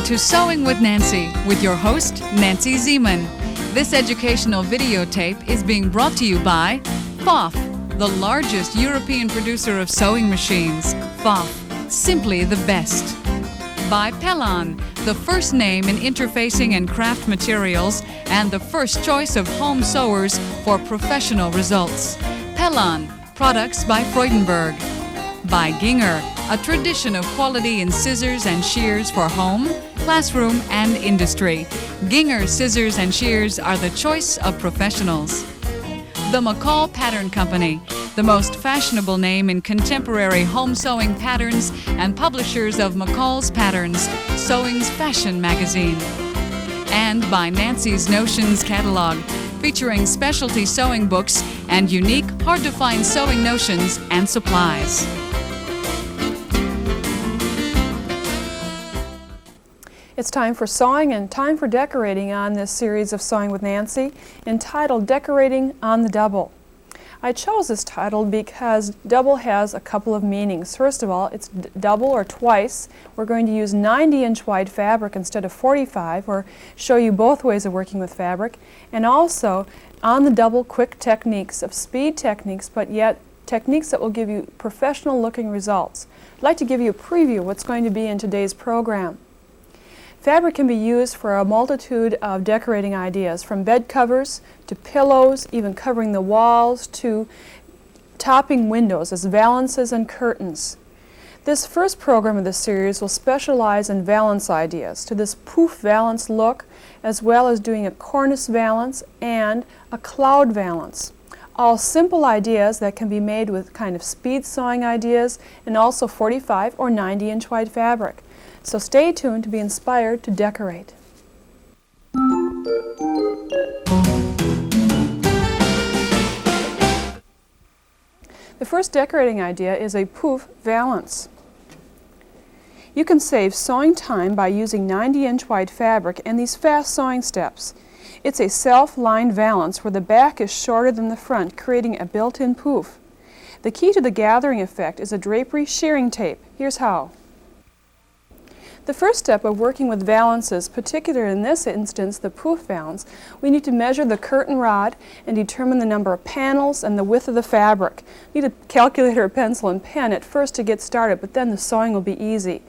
to Sewing with Nancy with your host, Nancy Zieman. This educational videotape is being brought to you by pouf, the largest European producer of sewing machines. Pouf, simply the best. By Pellon, the first name in interfacing and craft materials and the first choice of home sewers for professional results. Pellon, products by Freudenberg. By Ginger, a tradition of quality in scissors and shears for home, classroom, and industry. Ginger scissors and shears are the choice of professionals. The McCall Pattern Company, the most fashionable name in contemporary home sewing patterns and publishers of McCall's Patterns, Sewing's fashion magazine. And by Nancy's Notions catalog, featuring specialty sewing books and unique, hard-to-find sewing notions and supplies. It's time for sewing and time for decorating on this series of Sewing with Nancy, entitled Decorating on the Double. I chose this title because double has a couple of meanings. First of all, it's double or twice. We're going to use 90-inch wide fabric instead of 45, or show you both ways of working with fabric. And also, on the double, quick techniques of speed techniques, but yet techniques that will give you professional looking results. I'd like to give you a preview of what's going to be in today's program. Fabric can be used for a multitude of decorating ideas, from bed covers to pillows, even covering the walls, to topping windows as valances and curtains. This first program of this series will specialize in valance ideas, to this pouf valance look, as well as doing a cornice valance and a cloud valance. All simple ideas that can be made with kind of speed sewing ideas, and also 45 or 90-inch wide fabric. So stay tuned to be inspired to decorate. The first decorating idea is a pouf valance. You can save sewing time by using 90-inch wide fabric and these fast sewing steps. It's a self-lined valance where the back is shorter than the front, creating a built-in pouf. The key to the gathering effect is a drapery shearing tape. Here's how. The first step of working with valances, particularly in this instance the pouf valance, we need to measure the curtain rod and determine the number of panels and the width of the fabric. You need a calculator, a pencil, and pen at first to get started, but then the sewing will be easy.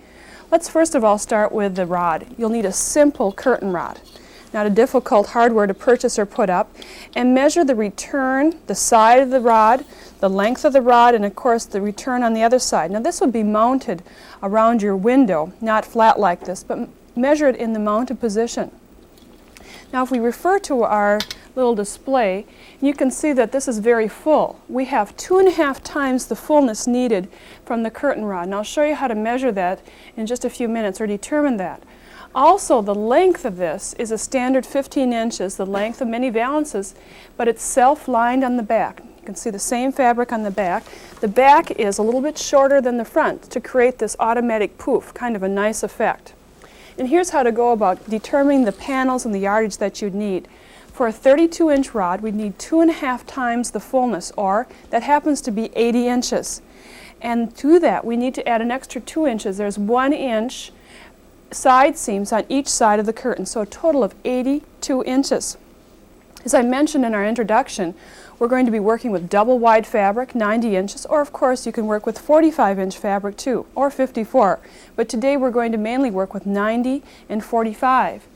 Let's first of all start with the rod. You'll need a simple curtain rod, not a difficult hardware to purchase or put up, and measure the return, the side of the rod, the length of the rod, and of course the return on the other side. Now this would be mounted around your window, not flat like this, but measure it in the mounted position. Now if we refer to our little display, you can see that this is very full. We have 2.5 times the fullness needed from the curtain rod. And I'll show you how to measure that in just a few minutes, or determine that. Also, the length of this is a standard 15 inches, the length of many valances, but it's self-lined on the back. You can see the same fabric on the back. The back is a little bit shorter than the front to create this automatic pouf, kind of a nice effect. And here's how to go about determining the panels and the yardage that you'd need. For a 32-inch rod, we'd need 2.5 times the fullness, or that happens to be 80 inches. And to that, we need to add an extra 2 inches. There's 1 inch side seams on each side of the curtain, so a total of 82 inches. As I mentioned in our introduction, we're going to be working with double wide fabric, 90 inches, or of course you can work with 45-inch fabric too, or 54. But today we're going to mainly work with 90 and 45.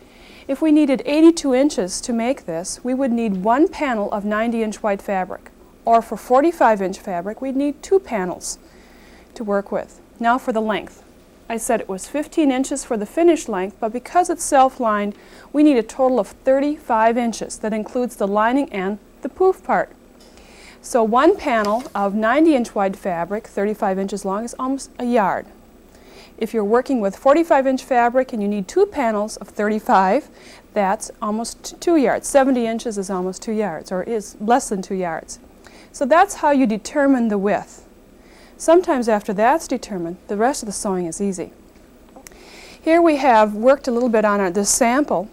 If we needed 82 inches to make this, we would need 1 panel of 90-inch wide fabric. Or for 45-inch fabric, we'd need 2 panels to work with. Now for the length. I said it was 15 inches for the finished length, but because it's self-lined, we need a total of 35 inches. That includes the lining and the pouf part. So 1 panel of 90-inch wide fabric, 35 inches long, is almost a yard. If you're working with 45-inch fabric and you need 2 panels of 35, that's almost 2 yards. 70 inches is almost 2 yards, or is less than 2 yards. So that's how you determine the width. Sometimes after that's determined, the rest of the sewing is easy. Here we have worked a little bit on this sample,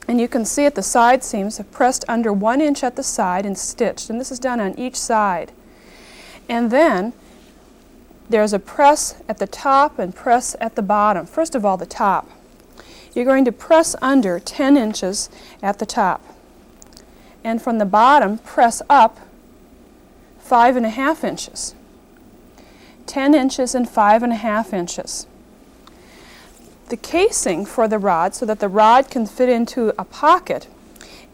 and you can see at the side seams have pressed under 1 inch at the side and stitched, and this is done on each side. And then there's a press at the top and press at the bottom. First of all, the top. you're going to press under 10 inches at the top. And from the bottom, press up 5.5 inches. 10 inches and 5.5 inches. The casing for the rod, so that the rod can fit into a pocket,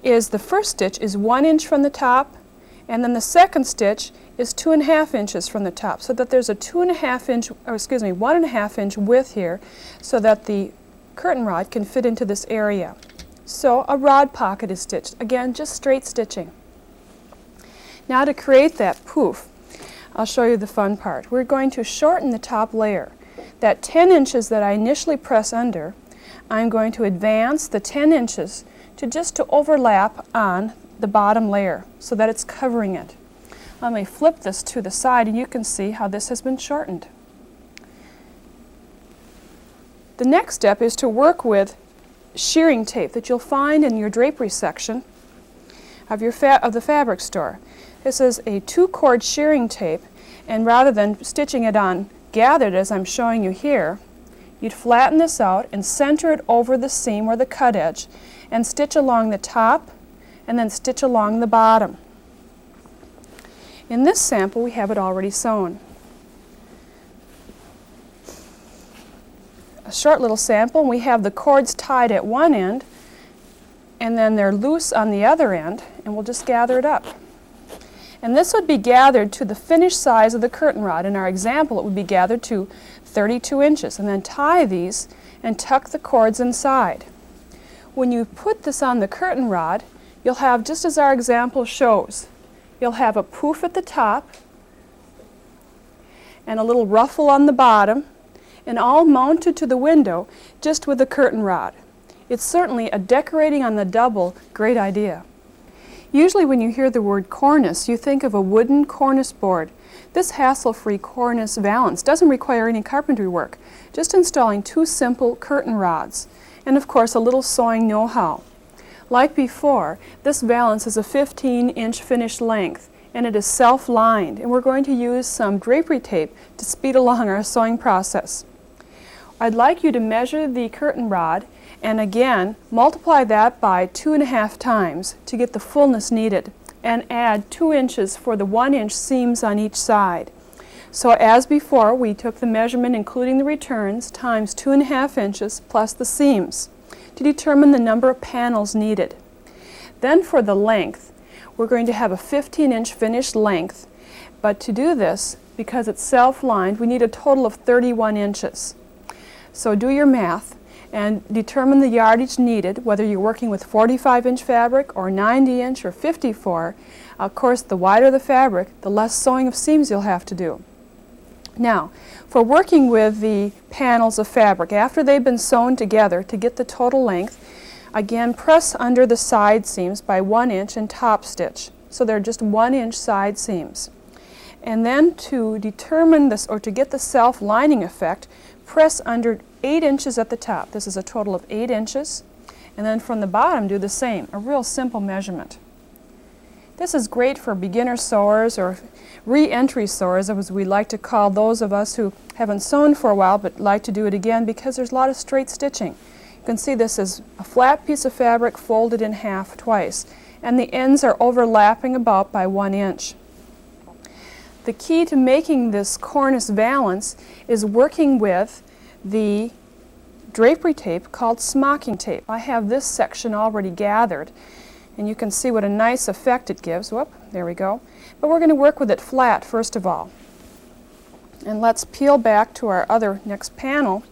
is the first stitch is 1 inch from the top, and then the second stitch is 2.5 inches from the top, so that there's a 1.5 inch width here, so that the curtain rod can fit into this area. So a rod pocket is stitched. Again, just straight stitching. Now to create that pouf, I'll show you the fun part. We're going to shorten the top layer. That 10 inches that I initially press under, I'm going to advance the 10 inches to overlap on the bottom layer so that it's covering it. Let me flip this to the side and you can see how this has been shortened. The next step is to work with shearing tape that you'll find in your drapery section of the fabric store. This is a 2-cord shearing tape, and rather than stitching it on gathered as I'm showing you here, you'd flatten this out and center it over the seam or the cut edge and stitch along the top and then stitch along the bottom. In this sample we have it already sewn. A short little sample, and we have the cords tied at one end and then they're loose on the other end, and we'll just gather it up. And this would be gathered to the finished size of the curtain rod. In our example, it would be gathered to 32 inches. And then tie these and tuck the cords inside. When you put this on the curtain rod, you'll have, just as our example shows, you'll have a pouf at the top and a little ruffle on the bottom, and all mounted to the window just with a curtain rod. It's certainly a decorating on the double great idea. Usually when you hear the word cornice, you think of a wooden cornice board. This hassle-free cornice valance doesn't require any carpentry work, just installing 2 simple curtain rods, and of course a little sewing know-how. Like before, this valance is a 15-inch finished length, and it is self-lined, and we're going to use some drapery tape to speed along our sewing process. I'd like you to measure the curtain rod and again multiply that by 2.5 times to get the fullness needed, and add 2 inches for the 1-inch seams on each side. So as before, we took the measurement including the returns times 2.5 inches plus the seams to determine the number of panels needed. Then for the length, we're going to have a 15-inch finished length, but to do this, because it's self-lined, we need a total of 31 inches. So do your math and determine the yardage needed, whether you're working with 45-inch fabric or 90-inch or 54. Of course, the wider the fabric, the less sewing of seams you'll have to do. Now, for working with the panels of fabric, after they've been sewn together to get the total length, again press under the side seams by 1 inch and top stitch. So they're just 1-inch side seams. And then to determine this, or to get the self-lining effect, press under 8 inches at the top. This is a total of 8 inches. And then from the bottom do the same, a real simple measurement. This is great for beginner sewers or re-entry sewers, as we like to call those of us who haven't sewn for a while but like to do it again, because there's a lot of straight stitching. You can see this is a flat piece of fabric folded in half twice, and the ends are overlapping about by 1 inch. The key to making this cornice valance is working with the drapery tape called smocking tape. I have this section already gathered, and you can see what a nice effect it gives. Whoop, there we go. But we're going to work with it flat first of all. And let's peel back to our other next panel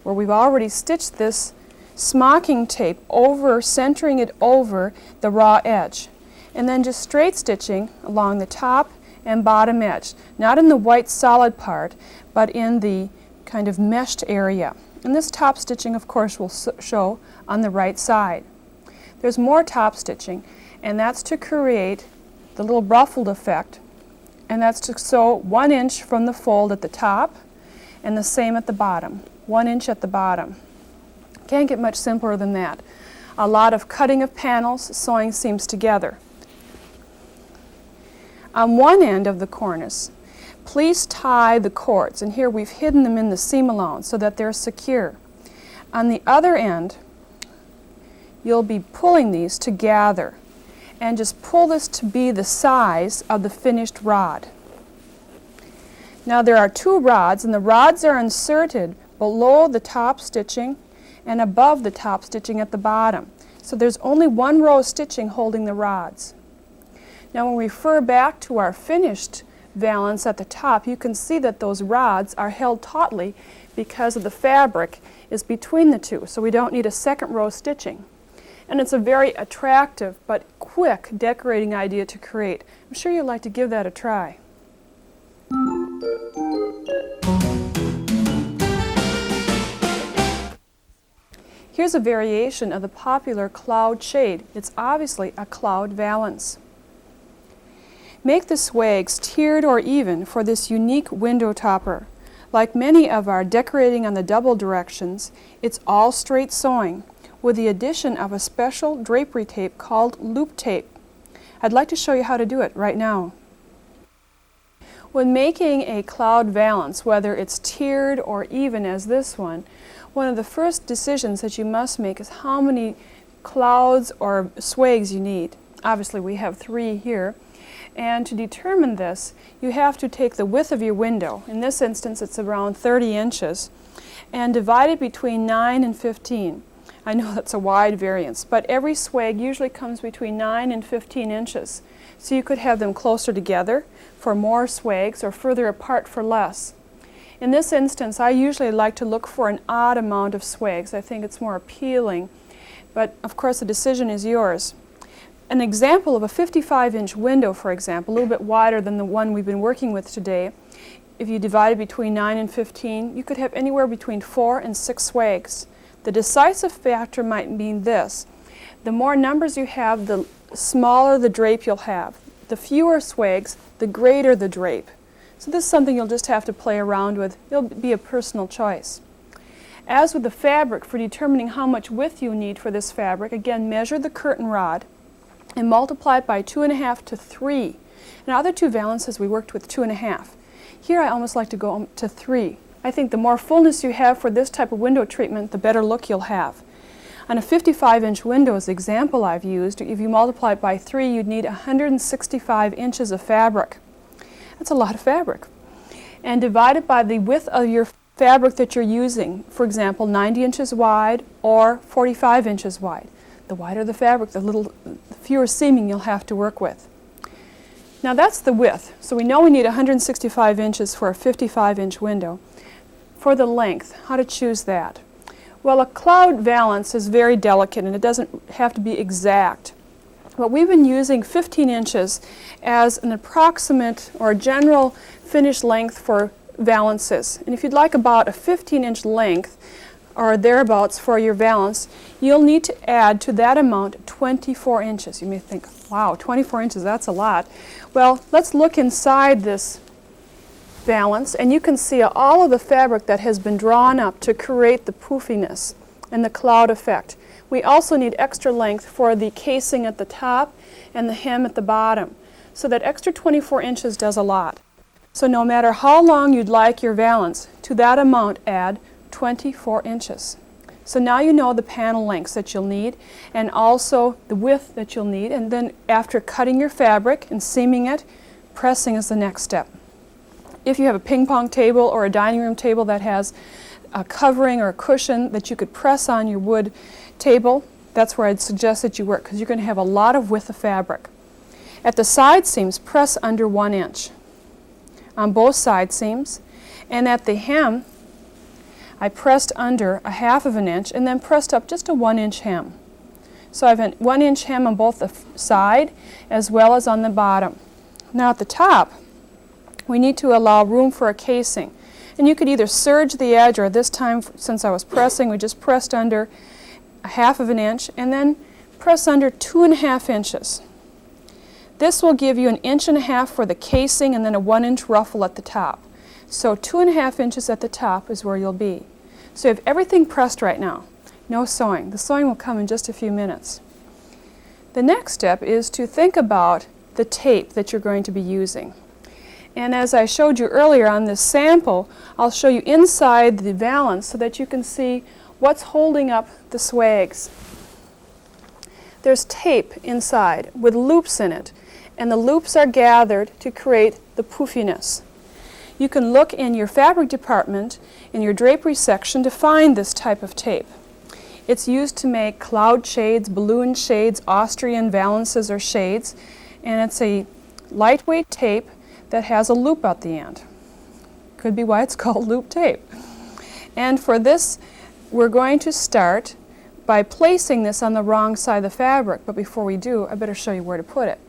where we've already stitched this smocking tape over, centering it over the raw edge. And then just straight stitching along the top and bottom edge. Not in the white solid part, but in the kind of meshed area. And this top stitching, of course, will show on the right side. There's more top stitching, and that's to create the little ruffled effect, and that's to sew 1 inch from the fold at the top and the same at the bottom. 1 inch at the bottom. Can't get much simpler than that. A lot of cutting of panels, sewing seams together. On one end of the cornice, please tie the cords, and here we've hidden them in the seam allowance so that they're secure. On the other end, you'll be pulling these together and just pull this to be the size of the finished rod. Now there are two rods, and the rods are inserted below the top stitching and above the top stitching at the bottom. So there's only one row of stitching holding the rods. Now when we refer back to our finished valance at the top, you can see that those rods are held tautly because of the fabric is between the two, so we don't need a second row stitching. And it's a very attractive but quick decorating idea to create. I'm sure you'd like to give that a try. Here's a variation of the popular cloud shade. It's obviously a cloud valance. Make the swags tiered or even for this unique window topper. Like many of our decorating on the double directions, it's all straight sewing, with the addition of a special drapery tape called loop tape. I'd like to show you how to do it right now. When making a cloud valance, whether it's tiered or even as this one of the first decisions that you must make is how many clouds or swags you need. Obviously we have 3 here. And to determine this, you have to take the width of your window. In this instance, it's around 30 inches, and divide it between 9 and 15. I know that's a wide variance, but every swag usually comes between 9 and 15 inches. So you could have them closer together for more swags or further apart for less. In this instance, I usually like to look for an odd amount of swags. I think it's more appealing, but of course the decision is yours. An example of a 55-inch window, for example, a little bit wider than the one we've been working with today, if you divide it between 9 and 15, you could have anywhere between 4 and 6 swags. The decisive factor might mean this: the more numbers you have, the smaller the drape you'll have. The fewer swags, the greater the drape. So this is something you'll just have to play around with. It'll be a personal choice. As with the fabric, for determining how much width you need for this fabric, again, measure the curtain rod and multiply it by 2.5 to 3. In our other 2 valances we worked with 2.5. Here I almost like to go to 3. I think the more fullness you have for this type of window treatment, the better look you'll have. On a 55-inch window, as the example I've used, if you multiply it by 3, you'd need 165 inches of fabric. That's a lot of fabric. And divide it by the width of your fabric that you're using. For example, 90 inches wide or 45 inches wide. The wider the fabric, the fewer seaming you'll have to work with. Now that's the width. So we know we need 165 inches for a 55-inch window. For the length, how to choose that? Well, a cloud valance is very delicate and it doesn't have to be exact. But we've been using 15 inches as an approximate or general finished length for valances. And if you'd like about a 15-inch length or thereabouts for your valance, you'll need to add to that amount 24 inches. You may think, wow, 24 inches, that's a lot. Well, let's look inside this valance, and you can see all of the fabric that has been drawn up to create the poofiness and the cloud effect. We also need extra length for the casing at the top and the hem at the bottom. So that extra 24 inches does a lot. So no matter how long you'd like your valance, to that amount add 24 inches. So now you know the panel lengths that you'll need and also the width that you'll need, and then after cutting your fabric and seaming it, pressing is the next step. If you have a ping pong table or a dining room table that has a covering or a cushion that you could press on your wood table, that's where I'd suggest that you work, because you're going to have a lot of width of fabric. At the side seams, press under 1 inch on both side seams, and at the hem I pressed under 1/2 inch and then pressed up just a 1 inch hem. So I have a 1 inch hem on both the side as well as on the bottom. Now at the top we need to allow room for a casing, and you could either serge the edge, or this time since I was pressing, we just pressed under 1/2 inch and then press under 2.5 inches. This will give you 1.5 inches for the casing and then a 1 inch ruffle at the top. So 2.5 inches at the top is where you'll be. So you have everything pressed right now. No sewing. The sewing will come in just a few minutes. The next step is to think about the tape that you're going to be using. And as I showed you earlier on this sample, I'll show you inside the valance so that you can see What's holding up the swags? There's tape inside with loops in it, and the loops are gathered to create the poofiness. You can look in your fabric department, in your drapery section, to find this type of tape. It's used to make cloud shades, balloon shades, Austrian valances or shades, and it's a lightweight tape that has a loop at the end. Could be why it's called loop tape. And for this, we're going to start by placing this on the wrong side of the fabric, but before we do, I better show you where to put it.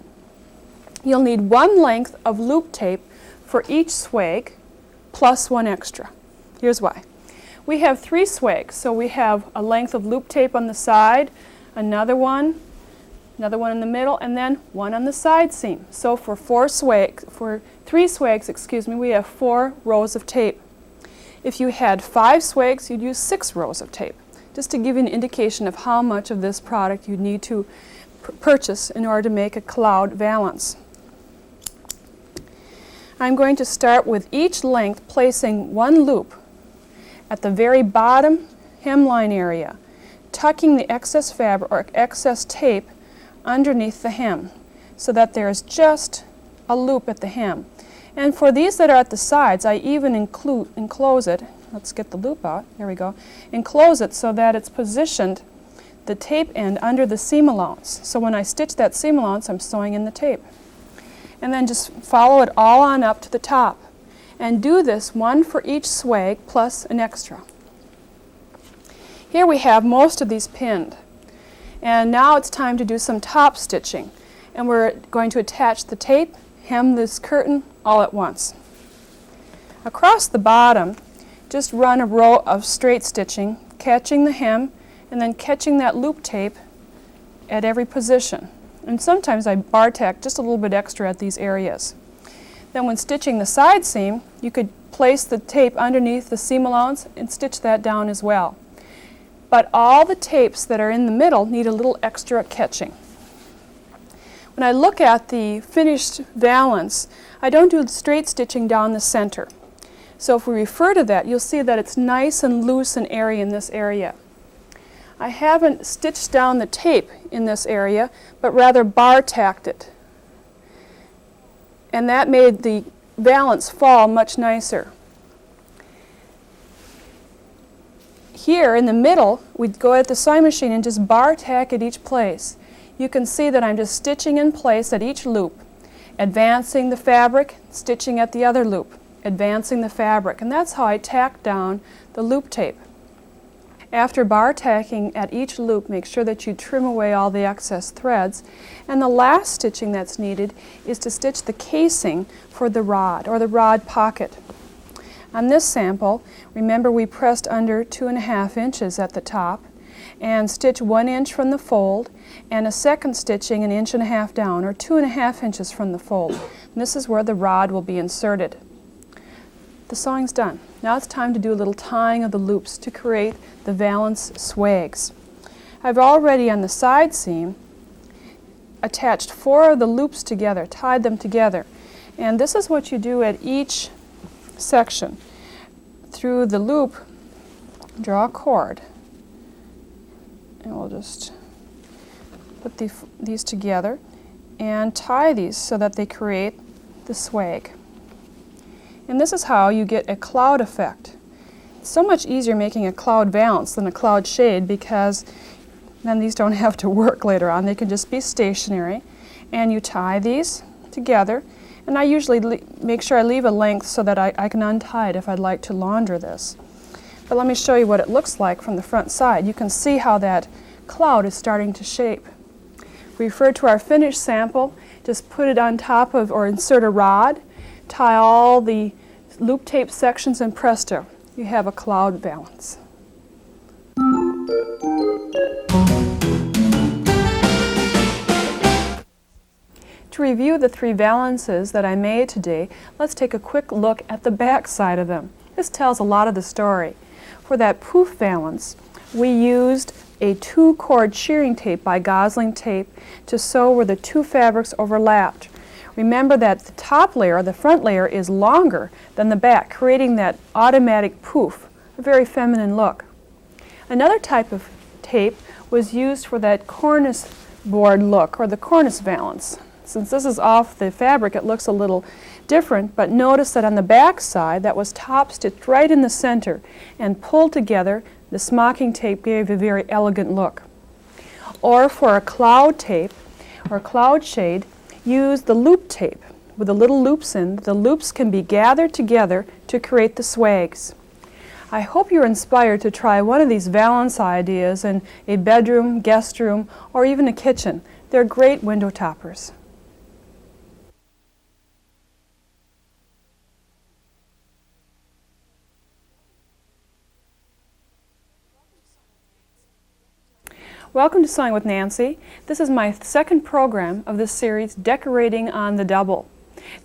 You'll need one length of loop tape for each swag, plus one extra. Here's why. We have 3 swags, so we have a length of loop tape on the side, another one in the middle, and then one on the side seam. So for 3 swags, we have 4 rows of tape. If you had 5 swags, you'd use 6 rows of tape, just to give you an indication of how much of this product you need to purchase in order to make a cloud valance. I'm going to start with each length placing one loop at the very bottom hemline area, tucking the excess fabric or excess tape underneath the hem so that there's just a loop at the hem. And for these that are at the sides, I even enclose it. Let's get the loop out. There we go. Enclose it so that it's positioned, the tape end, under the seam allowance. So when I stitch that seam allowance, I'm sewing in the tape. And then just follow it all on up to the top. And do this one for each swag plus an extra. Here we have most of these pinned. And now it's time to do some top stitching. And we're going to attach the tape, hem this curtain all at once. Across the bottom, just run a row of straight stitching, catching the hem and then catching that loop tape at every position. And sometimes I bar tack just a little bit extra at these areas. Then when stitching the side seam, you could place the tape underneath the seam allowance and stitch that down as well. But all the tapes that are in the middle need a little extra catching. When I look at the finished valance, I don't do straight stitching down the center. So if we refer to that, you'll see that it's nice and loose and airy in this area. I haven't stitched down the tape in this area, but rather bar tacked it. And that made the valance fall much nicer. Here in the middle, we'd go at the sewing machine and just bar tack at each place. You can see that I'm just stitching in place at each loop, advancing the fabric, stitching at the other loop, advancing the fabric, and that's how I tack down the loop tape. After bar tacking at each loop, make sure that you trim away all the excess threads. And the last stitching that's needed is to stitch the casing for the rod, or the rod pocket. On this sample, remember we pressed under 2.5 inches at the top, and stitch 1 inch from the fold, and a second stitching 1.5 inches down, or 2.5 inches from the fold. And this is where the rod will be inserted. The sewing's done. Now it's time to do a little tying of the loops to create the valance swags. I've already on the side seam attached 4 of the loops together, tied them together. And this is what you do at each section. Through the loop, draw a cord. And we'll just put these together and tie these so that they create the swag. And this is how you get a cloud effect. It's so much easier making a cloud valance than a cloud shade, because then these don't have to work later on. They can just be stationary. And you tie these together. And I usually make sure I leave a length so that I can untie it if I'd like to launder this. But let me show you what it looks like from the front side. You can see how that cloud is starting to shape. Refer to our finished sample. Just put it on top of, or insert a rod. Tie all the loop tape sections, and presto, you have a cloud valance. To review the 3 valances that I made today, let's take a quick look at the back side of them. This tells a lot of the story. For that pouf valance, we used a 2-cord shearing tape by Gosling tape to sew where the 2 fabrics overlapped. Remember that the top layer, the front layer, is longer than the back, creating that automatic pouf, a very feminine look. Another type of tape was used for that cornice board look, or the cornice valance. Since this is off the fabric, it looks a little different, but notice that on the back side that was top stitched right in the center and pulled together. The smocking tape gave a very elegant look. Or for a cloud tape or cloud shade, use the loop tape with the little loops in. The loops can be gathered together to create the swags. I hope you're inspired to try one of these valance ideas in a bedroom, guest room, or even a kitchen. They're great window toppers. Welcome to Sewing with Nancy. This is my second program of this series, Decorating on the Double.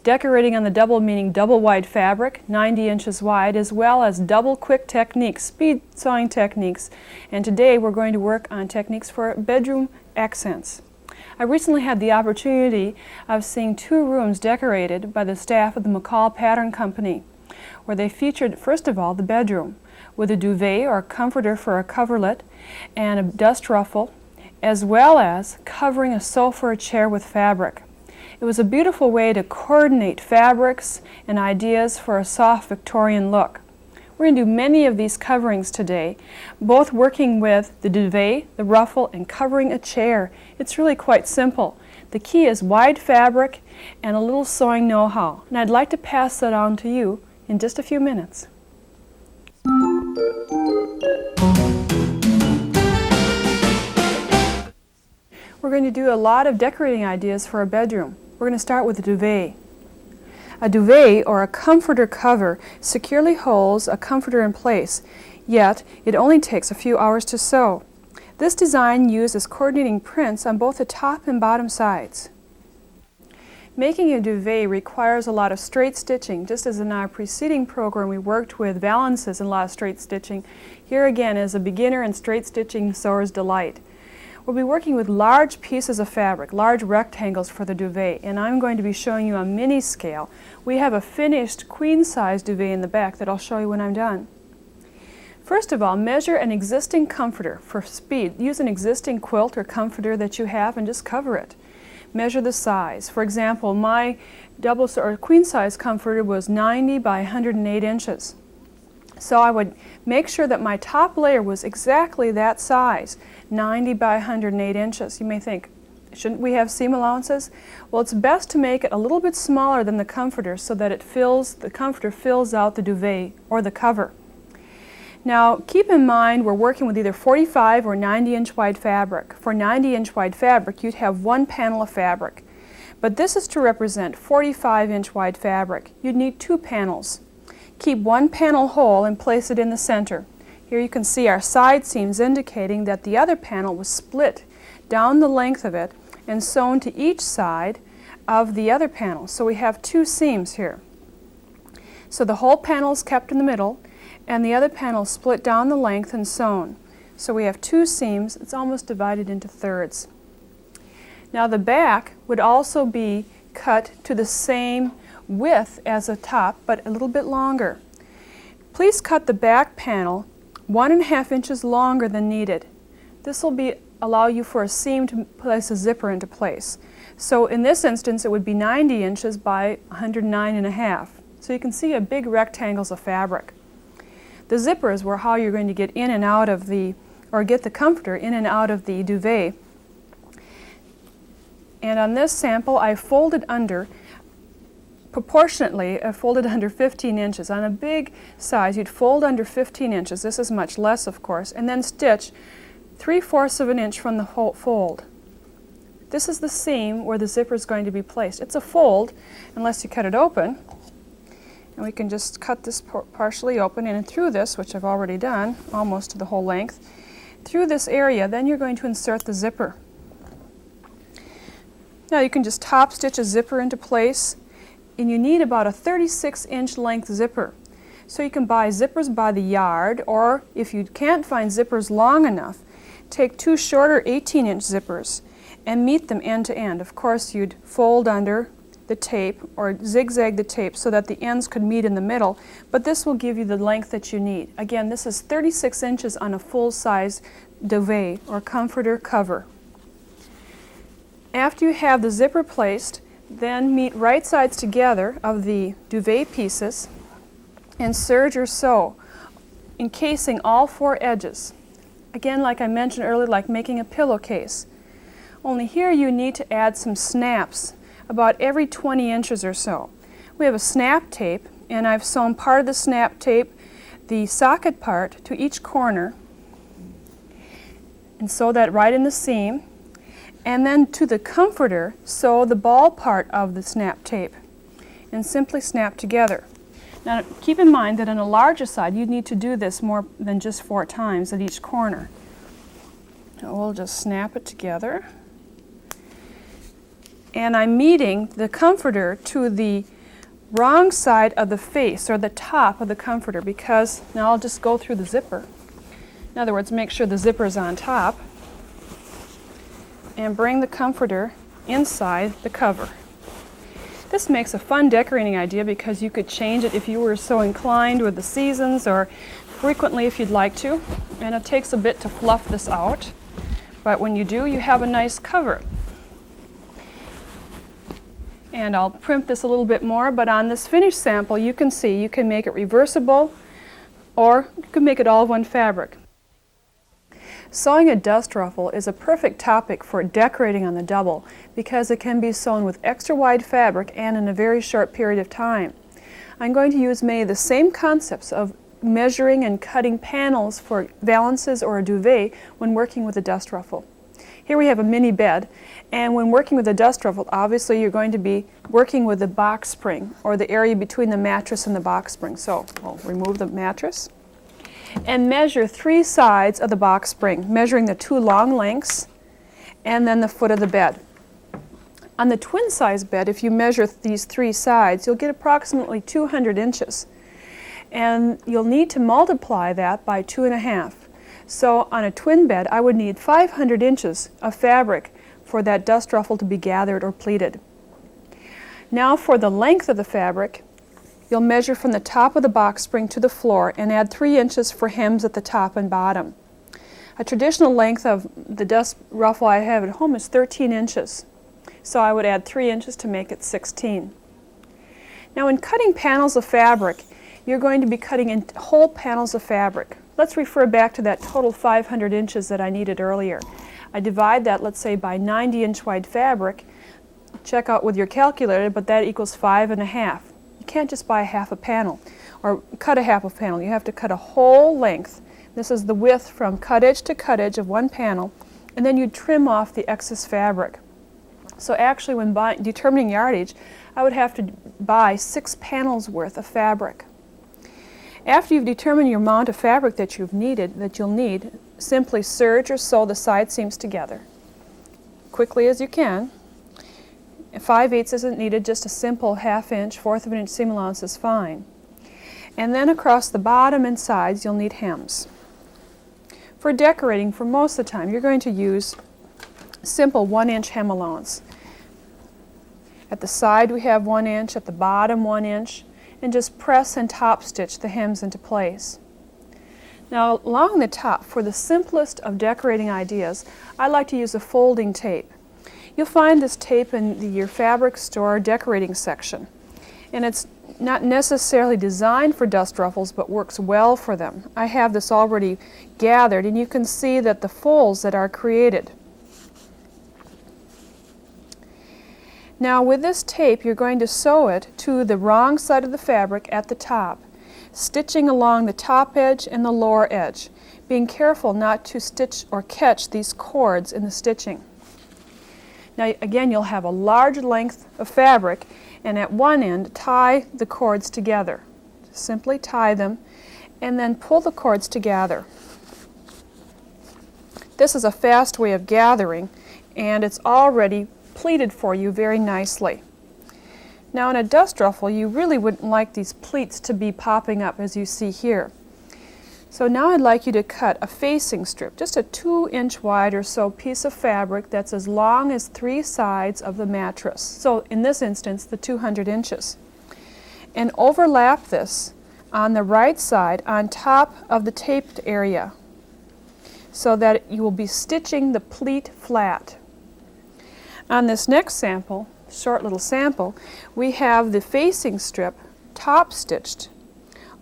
Decorating on the double meaning double wide fabric, 90 inches wide, as well as double quick techniques, speed sewing techniques. And today we're going to work on techniques for bedroom accents. I recently had the opportunity of seeing 2 rooms decorated by the staff of the McCall Pattern Company, where they featured, first of all, the bedroom with a duvet or comforter for a coverlet and a dust ruffle, as well as covering a sofa or chair with fabric. It was a beautiful way to coordinate fabrics and ideas for a soft Victorian look. We're going to do many of these coverings today, both working with the duvet, the ruffle, and covering a chair. It's really quite simple. The key is wide fabric and a little sewing know-how. And I'd like to pass that on to you in just a few minutes. We're going to do a lot of decorating ideas for a bedroom. We're going to start with a duvet. A duvet, or a comforter cover, securely holds a comforter in place, yet it only takes a few hours to sew. This design uses coordinating prints on both the top and bottom sides. Making a duvet requires a lot of straight stitching. Just as in our preceding program we worked with valances and a lot of straight stitching, here again is a beginner and straight stitching sewer's delight. We'll be working with large pieces of fabric, large rectangles for the duvet, and I'm going to be showing you on mini scale. We have a finished queen size duvet in the back that I'll show you when I'm done. First of all, measure an existing comforter for speed. Use an existing quilt or comforter that you have and just cover it. Measure the size. For example, my double or queen size comforter was 90 by 108 inches. So I would make sure that my top layer was exactly that size, 90 by 108 inches. You may think, shouldn't we have seam allowances? Well, it's best to make it a little bit smaller than the comforter so that the comforter fills out the duvet or the cover. Now, keep in mind we're working with either 45 or 90 inch wide fabric. For 90 inch wide fabric, you'd have 1 panel of fabric. But this is to represent 45 inch wide fabric. You'd need 2 panels. Keep 1 panel whole and place it in the center. Here you can see our side seams indicating that the other panel was split down the length of it and sewn to each side of the other panel. So we have 2 seams here. So the whole panel is kept in the middle, and the other panel split down the length and sewn. So we have 2 seams. It's almost divided into thirds. Now the back would also be cut to the same width as the top, but a little bit longer. Please cut the back panel 1.5 inches longer than needed. This will allow you for a seam to place a zipper into place. So in this instance it would be 90 inches by 109.5. So you can see a big rectangles of fabric. The zippers were how you're going to get in and out of get the comforter in and out of the duvet. And on this sample I folded under, proportionately, I folded under 15 inches. On a big size you'd fold under 15 inches, this is much less of course, and then stitch 3/4 of an inch from the fold. This is the seam where the zipper is going to be placed. It's a fold unless you cut it open. And we can just cut this partially open, and through this, which I've already done, almost to the whole length, through this area, then you're going to insert the zipper. Now you can just top stitch a zipper into place, and you need about a 36-inch length zipper. So you can buy zippers by the yard, or if you can't find zippers long enough, take 2 shorter 18-inch zippers and meet them end to end. Of course, you'd fold under the tape or zigzag the tape so that the ends could meet in the middle, but this will give you the length that you need. Again, this is 36 inches on a full-size duvet or comforter cover. After you have the zipper placed, then meet right sides together of the duvet pieces and serge or sew, encasing all 4 edges. Again, like I mentioned earlier, like making a pillowcase. Only here you need to add some snaps about every 20 inches or so. We have a snap tape, and I've sewn part of the snap tape, the socket part, to each corner, and sew that right in the seam. And then to the comforter, sew the ball part of the snap tape and simply snap together. Now keep in mind that on a larger side you need to do this more than just 4 times at each corner. Now we'll just snap it together. And I'm meeting the comforter to the wrong side of the face, or the top of the comforter, because now I'll just go through the zipper. In other words, make sure the zipper is on top, and bring the comforter inside the cover. This makes a fun decorating idea because you could change it if you were so inclined with the seasons, or frequently if you'd like to. And it takes a bit to fluff this out, but when you do, you have a nice cover. And I'll primp this a little bit more, but on this finished sample you can see you can make it reversible, or you can make it all one fabric. Sewing a dust ruffle is a perfect topic for decorating on the double because it can be sewn with extra wide fabric and in a very short period of time. I'm going to use many of the same concepts of measuring and cutting panels for valances or a duvet when working with a dust ruffle. Here we have a mini bed, and when working with a dust ruffle, obviously you're going to be working with the box spring, or the area between the mattress and the box spring. So we'll remove the mattress and measure 3 sides of the box spring, measuring the 2 long lengths and then the foot of the bed. On the twin size bed, if you measure these 3 sides, you'll get approximately 200 inches. And you'll need to multiply that by 2.5. So on a twin bed, I would need 500 inches of fabric for that dust ruffle to be gathered or pleated. Now for the length of the fabric, you'll measure from the top of the box spring to the floor and add 3 inches for hems at the top and bottom. A traditional length of the dust ruffle I have at home is 13 inches. So I would add 3 inches to make it 16. Now in cutting panels of fabric, you're going to be cutting in whole panels of fabric. Let's refer back to that total 500 inches that I needed earlier. I divide that, let's say, by 90-inch wide fabric. Check out with your calculator, but that equals 5.5. You can't just buy half a panel or cut a half a panel. You have to cut a whole length. This is the width from cut edge to cut edge of one panel, and then you trim off the excess fabric. So actually when determining yardage, I would have to buy 6 panels worth of fabric. After you've determined your amount of fabric that you'll need, simply serge or sew the side seams together quickly as you can. 5/8 isn't needed, just a simple 1/2 inch, 1/4 of an inch seam allowance is fine. And then across the bottom and sides you'll need hems. For decorating, for most of the time, you're going to use simple 1-inch hem allowance. At the side we have 1 inch, at the bottom 1 inch, and just press and top stitch the hems into place. Now along the top, for the simplest of decorating ideas, I like to use a folding tape. You'll find this tape in your fabric store decorating section, and it's not necessarily designed for dust ruffles but works well for them. I have this already gathered, and you can see that the folds that are created. Now with this tape you're going to sew it to the wrong side of the fabric at the top, stitching along the top edge and the lower edge, being careful not to stitch or catch these cords in the stitching. Now again, you'll have a large length of fabric, and at one end tie the cords together. Simply tie them and then pull the cords together. This is a fast way of gathering, and it's already pleated for you very nicely. Now in a dust ruffle, you really wouldn't like these pleats to be popping up as you see here. So now I'd like you to cut a facing strip, just a 2-inch wide or so piece of fabric that's as long as 3 sides of the mattress. So in this instance, the 200 inches. And overlap this on the right side on top of the taped area so that you will be stitching the pleat flat. On this next sample, short little sample, we have the facing strip top stitched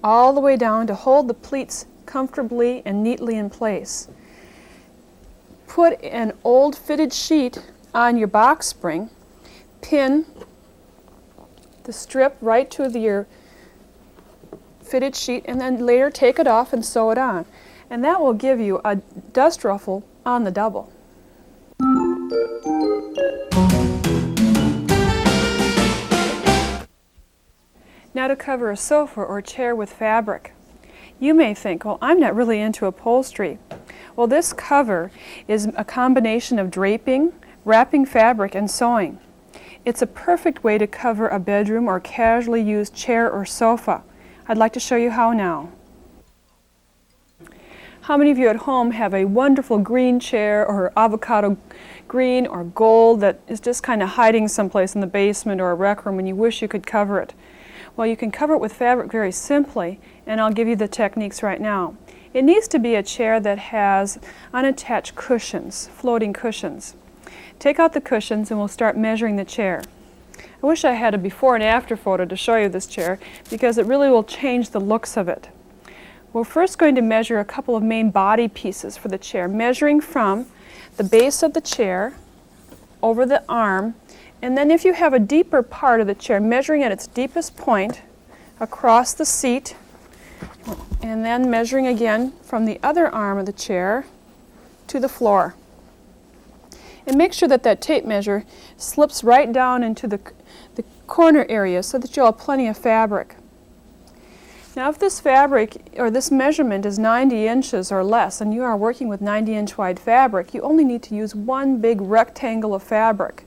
all the way down to hold the pleats comfortably and neatly in place. Put an old fitted sheet on your box spring, pin the strip right to your fitted sheet, and then later take it off and sew it on. And that will give you a dust ruffle on the double. Now to cover a sofa or chair with fabric. You may think, well, I'm not really into upholstery. Well, this cover is a combination of draping, wrapping fabric, and sewing. It's a perfect way to cover a bedroom or casually used chair or sofa. I'd like to show you how now. How many of you at home have a wonderful green chair or avocado green or gold that is just kind of hiding someplace in the basement or a rec room and you wish you could cover it? Well, you can cover it with fabric very simply, and I'll give you the techniques right now. It needs to be a chair that has unattached cushions, floating cushions. Take out the cushions and we'll start measuring the chair. I wish I had a before and after photo to show you this chair because it really will change the looks of it. We're first going to measure a couple of main body pieces for the chair, measuring from the base of the chair over the arm, and then if you have a deeper part of the chair, measuring at its deepest point across the seat, and then measuring again from the other arm of the chair to the floor. And make sure that that tape measure slips right down into the corner area so that you'll have plenty of fabric. Now if this fabric or this measurement is 90 inches or less and you are working with 90-inch wide fabric, you only need to use one big rectangle of fabric,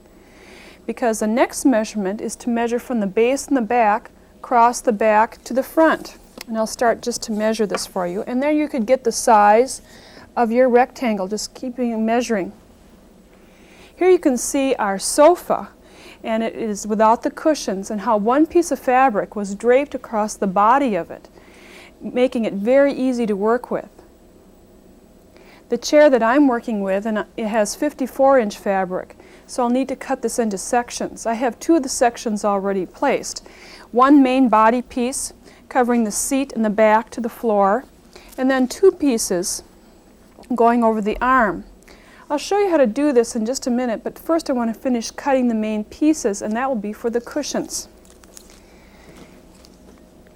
because the next measurement is to measure from the base and the back, across the back to the front. And I'll start just to measure this for you. And there you could get the size of your rectangle, just keeping measuring. Here you can see our sofa, and it is without the cushions, and how one piece of fabric was draped across the body of it, making it very easy to work with. The chair that I'm working with, and it has 54-inch fabric, so I'll need to cut this into sections. I have 2 of the sections already placed. One main body piece covering the seat and the back to the floor, and then 2 pieces going over the arm. I'll show you how to do this in just a minute, but first I want to finish cutting the main pieces, and that will be for the cushions.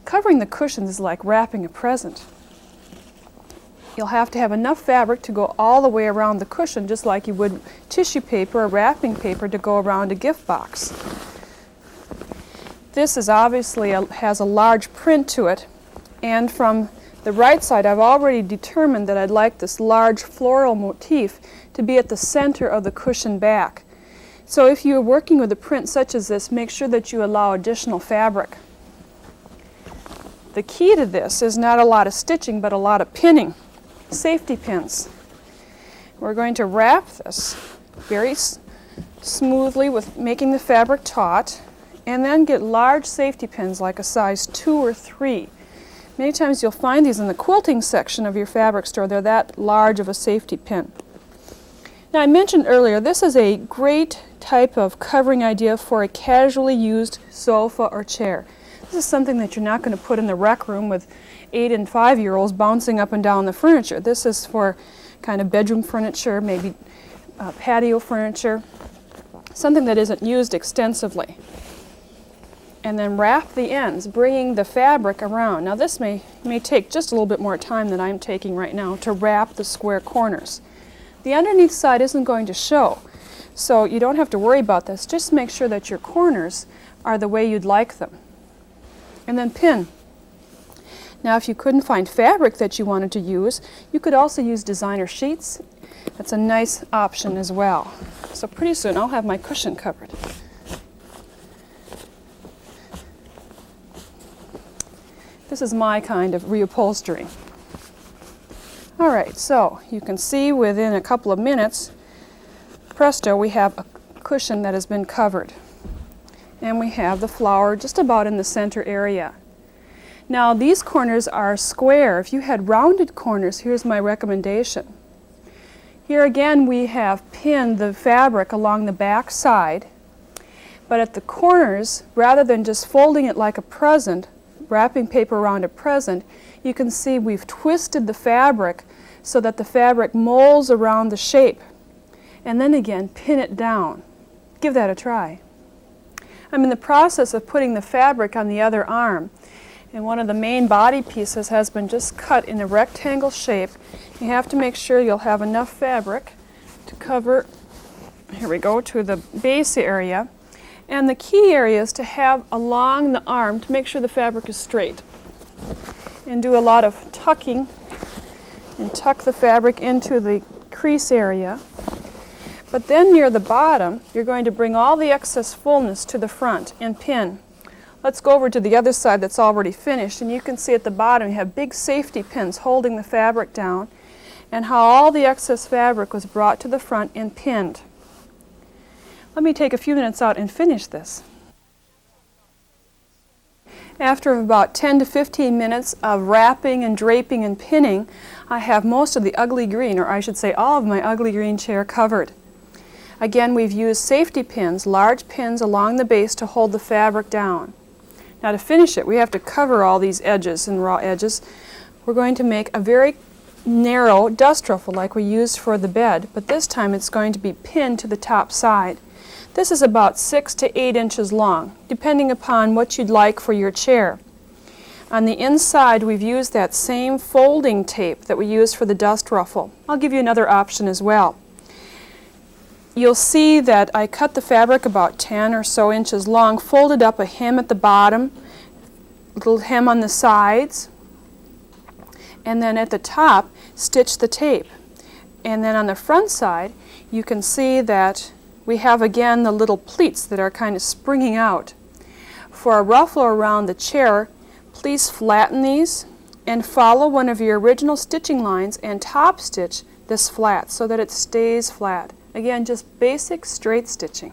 Covering the cushions is like wrapping a present. You'll have to have enough fabric to go all the way around the cushion, just like you would tissue paper or wrapping paper to go around a gift box. This is obviously has a large print to it, and from the right side I've already determined that I'd like this large floral motif to be at the center of the cushion back. So if you're working with a print such as this, make sure that you allow additional fabric. The key to this is not a lot of stitching, but a lot of pinning. Safety pins. We're going to wrap this very smoothly with making the fabric taut, and then get large safety pins like a size 2 or 3. Many times you'll find these in the quilting section of your fabric store. They're that large of a safety pin. Now I mentioned earlier, this is a great type of covering idea for a casually used sofa or chair. This is something that you're not going to put in the rec room with 8- and 5-year-olds bouncing up and down the furniture. This is for kind of bedroom furniture, maybe patio furniture, something that isn't used extensively. And then wrap the ends, bringing the fabric around. Now this may take just a little bit more time than I'm taking right now to wrap the square corners. The underneath side isn't going to show, so you don't have to worry about this. Just make sure that your corners are the way you'd like them. And then pin. Now if you couldn't find fabric that you wanted to use, you could also use designer sheets. That's a nice option as well. So pretty soon I'll have my cushion covered. This is my kind of reupholstering. Alright, so you can see within a couple of minutes, presto, we have a cushion that has been covered. And we have the flower just about in the center area. Now these corners are square. If you had rounded corners, here's my recommendation. Here again we have pinned the fabric along the back side, but at the corners, rather than just folding it like a present, wrapping paper around a present, you can see we've twisted the fabric so that the fabric molds around the shape. And then again, pin it down. Give that a try. I'm in the process of putting the fabric on the other arm, and one of the main body pieces has been just cut in a rectangle shape. You have to make sure you'll have enough fabric to cover, here we go, to the base area. And the key area is to have along the arm to make sure the fabric is straight. And do a lot of tucking and tuck the fabric into the crease area. But then near the bottom, you're going to bring all the excess fullness to the front and pin. Let's go over to the other side that's already finished, and you can see at the bottom you have big safety pins holding the fabric down, and how all the excess fabric was brought to the front and pinned. Let me take a few minutes out and finish this. After about 10 to 15 minutes of wrapping and draping and pinning, I have most of the ugly green, or I should say all of my ugly green chair covered. Again, we've used safety pins, large pins along the base to hold the fabric down. Now to finish it, we have to cover all these edges and raw edges. We're going to make a very narrow dust ruffle like we used for the bed, but this time it's going to be pinned to the top side. This is about 6 to 8 inches long, depending upon what you'd like for your chair. On the inside, we've used that same folding tape that we used for the dust ruffle. I'll give you another option as well. You'll see that I cut the fabric about 10 or so inches long, folded up a hem at the bottom, a little hem on the sides, and then at the top, stitch the tape. And then on the front side, you can see that we have again the little pleats that are kind of springing out. For a ruffle around the chair, please flatten these and follow one of your original stitching lines and top stitch this flat so that it stays flat. Again, just basic straight stitching.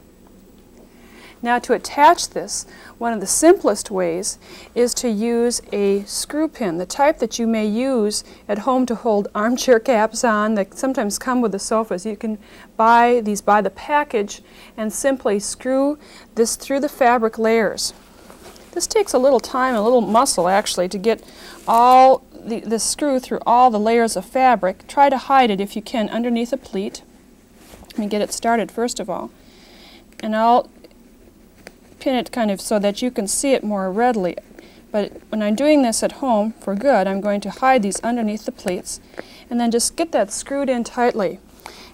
Now to attach this, one of the simplest ways is to use a screw pin, the type that you may use at home to hold armchair caps on that sometimes come with the sofas. You can buy these by the package and simply screw this through the fabric layers. This takes a little time, a little muscle actually, to get all the screw through all the layers of fabric. Try to hide it if you can underneath a pleat. Let me get it started first of all. And I'll pin it kind of so that you can see it more readily. But when I'm doing this at home for good, I'm going to hide these underneath the pleats and then just get that screwed in tightly.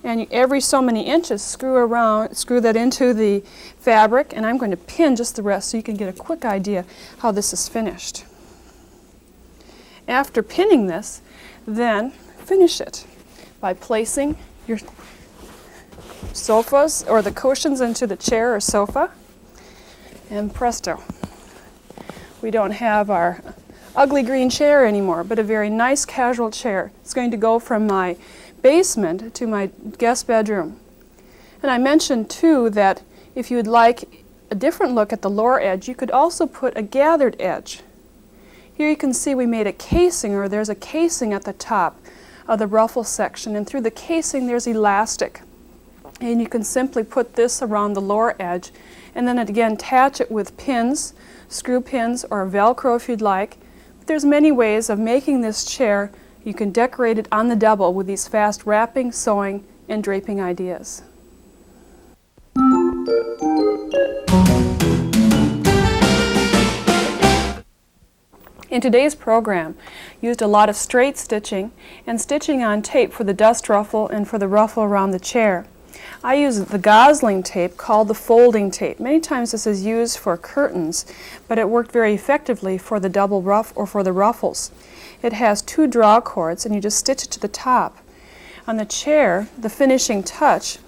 And every so many inches screw that into the fabric, and I'm going to pin just the rest so you can get a quick idea how this is finished. After pinning this, then finish it by placing your sofas or the cushions into the chair or sofa, and presto, we don't have our ugly green chair anymore, but a very nice casual chair. It's going to go from my basement to my guest bedroom. And I mentioned too that if you would like a different look at the lower edge, you could also put a gathered edge. Here you can see we made a casing, or there's a casing at the top of the ruffle section, and through the casing there's elastic. And you can simply put this around the lower edge and then again attach it with pins, screw pins, or Velcro if you'd like. But there's many ways of making this chair. You can decorate it on the double with these fast wrapping, sewing, and draping ideas. In today's program, used a lot of straight stitching and stitching on tape for the dust ruffle and for the ruffle around the chair. I use the gosling tape called the folding tape. Many times this is used for curtains, but it worked very effectively for the double ruff or for the ruffles. It has 2 draw cords, and you just stitch it to the top. On the chair, the finishing touch,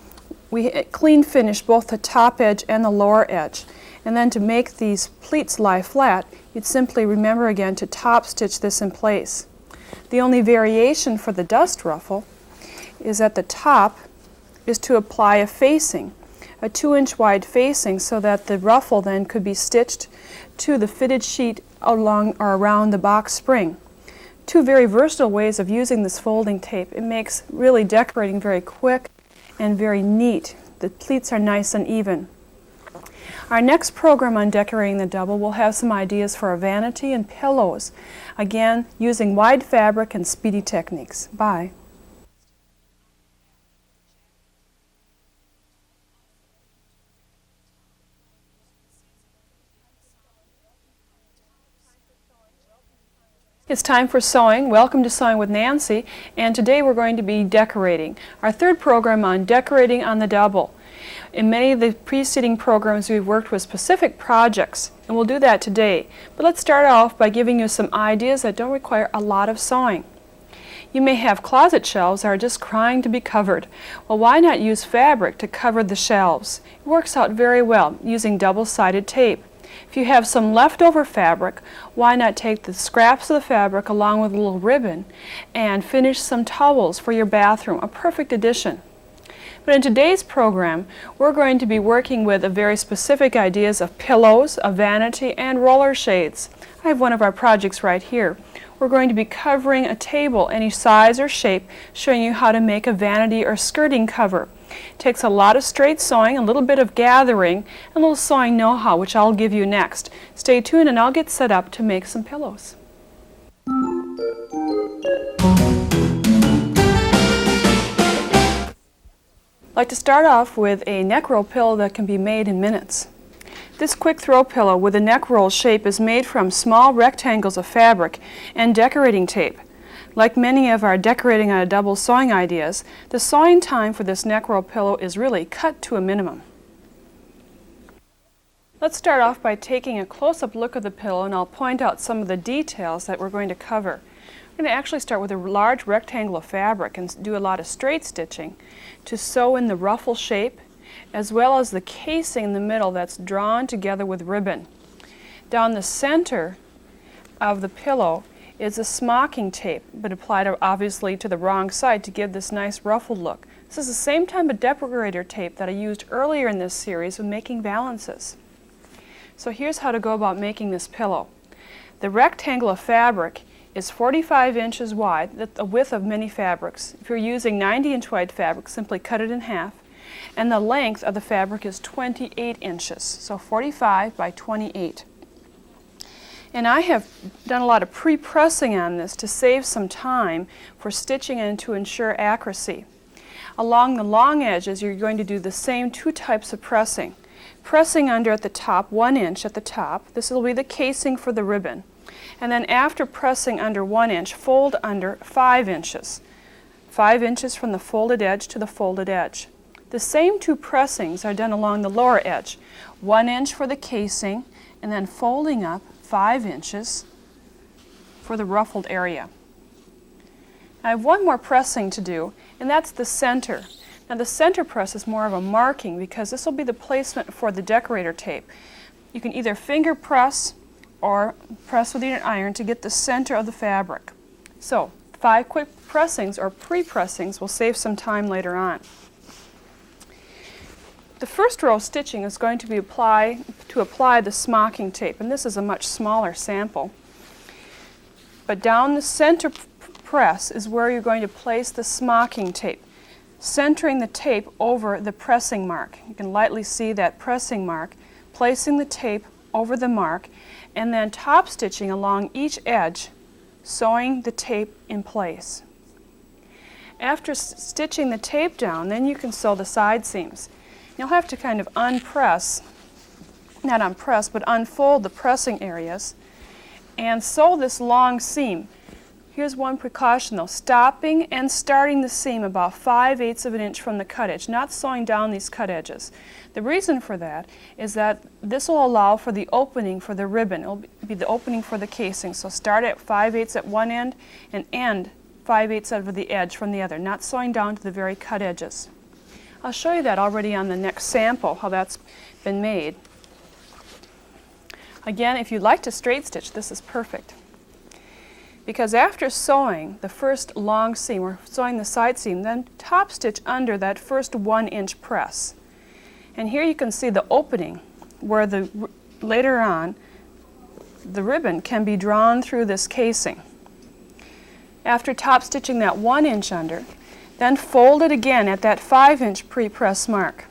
we clean finish both the top edge and the lower edge. And then to make these pleats lie flat, you'd simply remember again to top stitch this in place. The only variation for the dust ruffle is at the top is to apply a facing, a 2-inch wide facing, so that the ruffle then could be stitched to the fitted sheet along or around the box spring. Two very versatile ways of using this folding tape. It makes really decorating very quick and very neat. The pleats are nice and even. Our next program on decorating the double will have some ideas for a vanity and pillows, again using wide fabric and speedy techniques. Bye. It's time for sewing. Welcome to Sewing with Nancy, and today we're going to be decorating. Our third program on decorating on the double. In many of the preceding programs we've worked with specific projects, and we'll do that today. But let's start off by giving you some ideas that don't require a lot of sewing. You may have closet shelves that are just crying to be covered. Well, why not use fabric to cover the shelves? It works out very well using double-sided tape. If you have some leftover fabric, why not take the scraps of the fabric along with a little ribbon and finish some towels for your bathroom, a perfect addition. But in today's program, we're going to be working with very specific ideas of pillows, a vanity, and roller shades. I have one of our projects right here. We're going to be covering a table any size or shape, showing you how to make a vanity or skirting cover. It takes a lot of straight sewing, a little bit of gathering, and a little sewing know-how, which I'll give you next. Stay tuned and I'll get set up to make some pillows. I'd like to start off with a neckroll pillow that can be made in minutes. This quick throw pillow with a neckroll shape is made from small rectangles of fabric and decorating tape. Like many of our decorating on a double sewing ideas, the sewing time for this neckroll pillow is really cut to a minimum. Let's start off by taking a close-up look of the pillow, and I'll point out some of the details that we're going to cover. We're going to actually start with a large rectangle of fabric and do a lot of straight stitching to sew in the ruffle shape, as well as the casing in the middle that's drawn together with ribbon. Down the center of the pillow is a smocking tape, but applied obviously to the wrong side to give this nice ruffled look. This is the same type of decorator tape that I used earlier in this series when making valances. So here's how to go about making this pillow. The rectangle of fabric is 45 inches wide, the width of many fabrics. If you're using 90-inch wide fabric, simply cut it in half. And the length of the fabric is 28 inches, so 45 by 28. And I have done a lot of pre-pressing on this to save some time for stitching and to ensure accuracy. Along the long edges, you're going to do the same two types of pressing. Pressing under at the top, 1 inch at the top. This will be the casing for the ribbon. And then after pressing under 1 inch, fold under 5 inches. 5 inches from the folded edge to the folded edge. The same two pressings are done along the lower edge. 1 inch for the casing, and then folding up 5 inches for the ruffled area. I have one more pressing to do, and that's the center. Now the center press is more of a marking because this will be the placement for the decorator tape. You can either finger press or press with an iron to get the center of the fabric. So 5 quick pressings or pre-pressings will save some time later on. The first row of stitching is going to be apply the smocking tape, and this is a much smaller sample. But down the center press is where you're going to place the smocking tape, centering the tape over the pressing mark. You can lightly see that pressing mark, placing the tape over the mark, and then top stitching along each edge, sewing the tape in place. After stitching the tape down, then you can sew the side seams. You'll have to kind of unpress, not unpress, but unfold the pressing areas and sew this long seam. Here's one precaution though, stopping and starting the seam about 5/8 of an inch from the cut edge, not sewing down these cut edges. The reason for that is that this will allow for the opening for the ribbon. It will be the opening for the casing. So start at 5/8 at one end and end 5/8 over the edge from the other, not sewing down to the very cut edges. I'll show you that already on the next sample, how that's been made. Again, if you'd like to straight stitch, this is perfect. because after sewing the first long seam, or sewing the side seam, then top stitch under that first 1-inch press. And here you can see the opening where later on the ribbon can be drawn through this casing. After top stitching that 1 inch under, then fold it again at that 5-inch pre-press mark.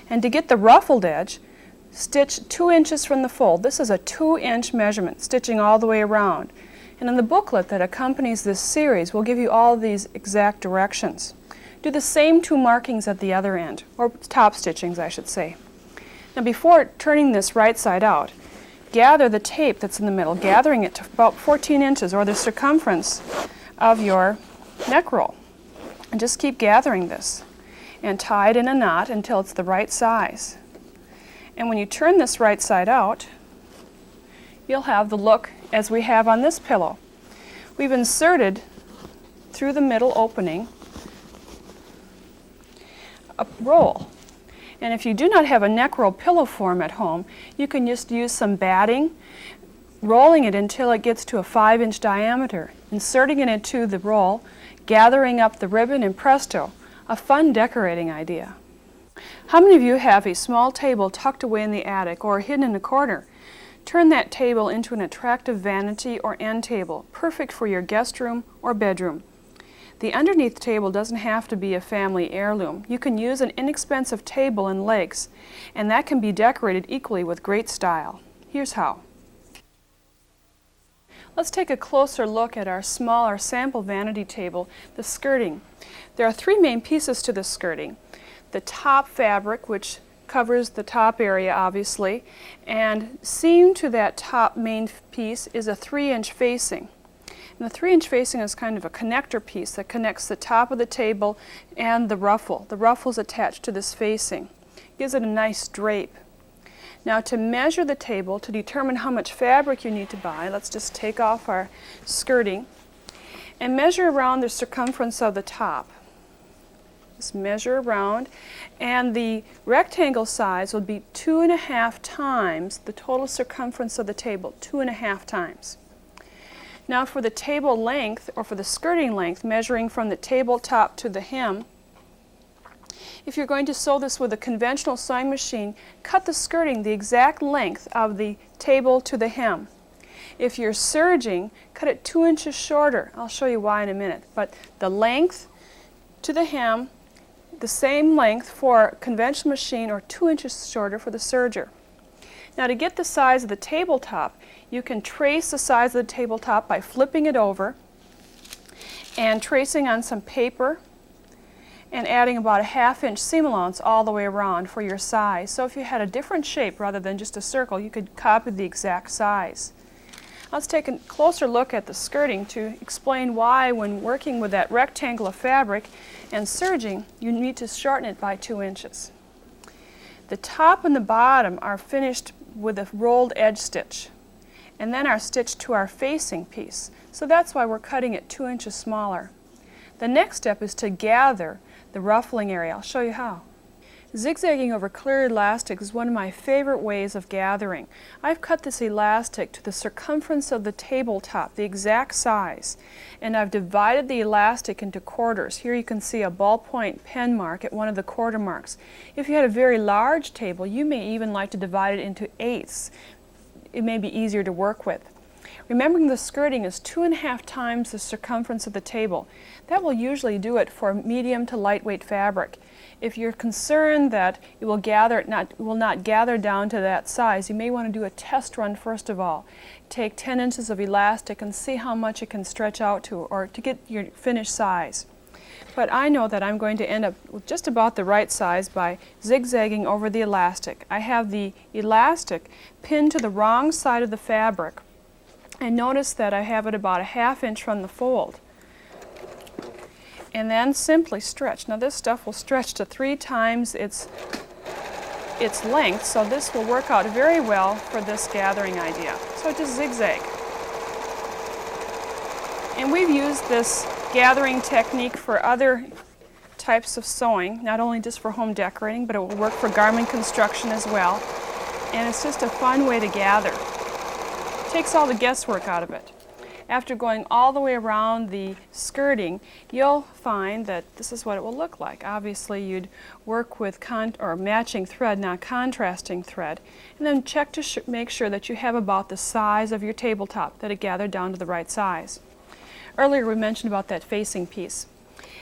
And to get the ruffled edge, stitch 2 inches from the fold. This is a 2-inch measurement, stitching all the way around. And in the booklet that accompanies this series, we'll give you all these exact directions. Do the same 2 markings at the other end, or top stitchings, I should say. Now before turning this right side out, gather the tape that's in the middle, gathering it to about 14 inches, or the circumference of your neck roll. And just keep gathering this, and tie it in a knot until it's the right size. And when you turn this right side out, you'll have the look as we have on this pillow. We've inserted through the middle opening a roll. And if you do not have a neck roll pillow form at home, you can just use some batting, rolling it until it gets to a 5-inch diameter, inserting it into the roll, gathering up the ribbon, and presto, a fun decorating idea. How many of you have a small table tucked away in the attic or hidden in a corner? Turn that table into an attractive vanity or end table, perfect for your guest room or bedroom. The underneath table doesn't have to be a family heirloom. You can use an inexpensive table and legs, and that can be decorated equally with great style. Here's how. Let's take a closer look at our smaller sample vanity table, the skirting. There are 3 main pieces to the skirting. The top fabric, which covers the top area obviously, and seamed to that top main piece is a 3-inch facing. And the 3-inch facing is kind of a connector piece that connects the top of the table and the ruffle. The ruffle is attached to this facing. Gives it a nice drape. Now to measure the table, to determine how much fabric you need to buy, let's just take off our skirting and measure around the circumference of the top. Just measure around, and the rectangle size will be 2.5 times the total circumference of the table, 2.5 times. Now for the table length, or for the skirting length, measuring from the tabletop to the hem, if you're going to sew this with a conventional sewing machine, cut the skirting the exact length of the table to the hem. If you're serging, cut it 2 inches shorter. I'll show you why in a minute. But the length to the hem, the same length for a conventional machine, or 2 inches shorter for the serger. Now to get the size of the tabletop, you can trace the size of the tabletop by flipping it over and tracing on some paper and adding about a 1/2-inch seam allowance all the way around for your size. So if you had a different shape rather than just a circle, you could copy the exact size. Let's take a closer look at the skirting to explain why, when working with that rectangle of fabric and serging, you need to shorten it by 2 inches. The top and the bottom are finished with a rolled edge stitch, and then are stitched to our facing piece. So that's why we're cutting it 2 inches smaller. The next step is to gather the ruffling area. I'll show you how. Zigzagging over clear elastic is one of my favorite ways of gathering. I've cut this elastic to the circumference of the tabletop, the exact size, and I've divided the elastic into quarters. Here you can see a ballpoint pen mark at one of the quarter marks. If you had a very large table, you may even like to divide it into 1/8. It may be easier to work with. Remembering the skirting is 2.5 times the circumference of the table. That will usually do it for medium to lightweight fabric. If you're concerned that it will not gather down to that size, you may want to do a test run first of all. Take 10 inches of elastic and see how much it can stretch out to, or to get your finished size. But I know that I'm going to end up with just about the right size by zigzagging over the elastic. I have the elastic pinned to the wrong side of the fabric, and notice that I have it about a 1/2 inch from the fold. And then simply stretch. Now this stuff will stretch to 3 times its length, so this will work out very well for this gathering idea. So just zigzag. And we've used this gathering technique for other types of sewing, not only just for home decorating, but it will work for garment construction as well. And it's just a fun way to gather. It takes all the guesswork out of it. after going all the way around the skirting, you'll find that this is what it will look like. Obviously, you'd work with matching thread, not contrasting thread, and then check to make sure that you have about the size of your tabletop, that it gathered down to the right size. Earlier we mentioned about that facing piece.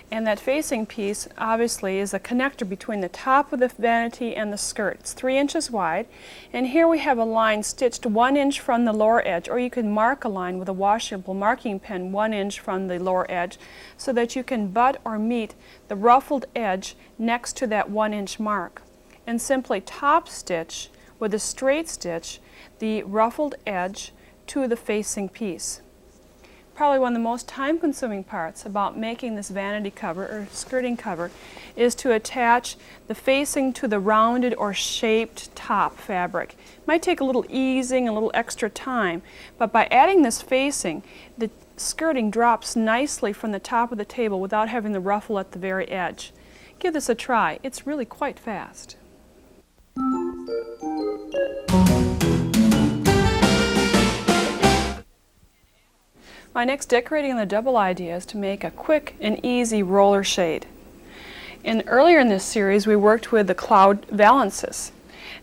And that facing piece obviously is a connector between the top of the vanity and the skirt. It's 3 inches wide, and here we have a line stitched 1 inch from the lower edge, or you can mark a line with a washable marking pen 1 inch from the lower edge so that you can butt or meet the ruffled edge next to that 1 inch mark, and simply top stitch with a straight stitch the ruffled edge to the facing piece. Probably one of the most time-consuming parts about making this vanity cover or skirting cover is to attach the facing to the rounded or shaped top fabric. It might take a little easing, a little extra time, but by adding this facing, the skirting drops nicely from the top of the table without having the ruffle at the very edge. Give this a try. It's really quite fast. My next decorating in the double idea is to make a quick and easy roller shade. Earlier in this series we worked with the cloud valances.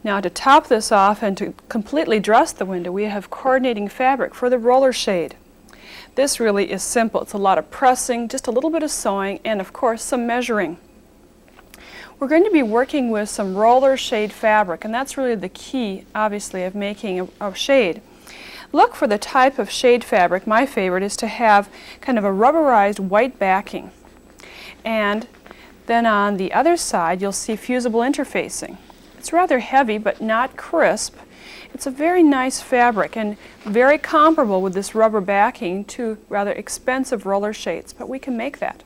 Now to top this off and to completely dress the window, we have coordinating fabric for the roller shade. This really is simple. It's a lot of pressing, just a little bit of sewing, and of course some measuring. We're going to be working with some roller shade fabric, and that's really the key, obviously, of making a shade. Look for the type of shade fabric. My favorite is to have kind of a rubberized white backing. And then on the other side you'll see fusible interfacing. It's rather heavy but not crisp. It's a very nice fabric and very comparable with this rubber backing to rather expensive roller shades, but we can make that.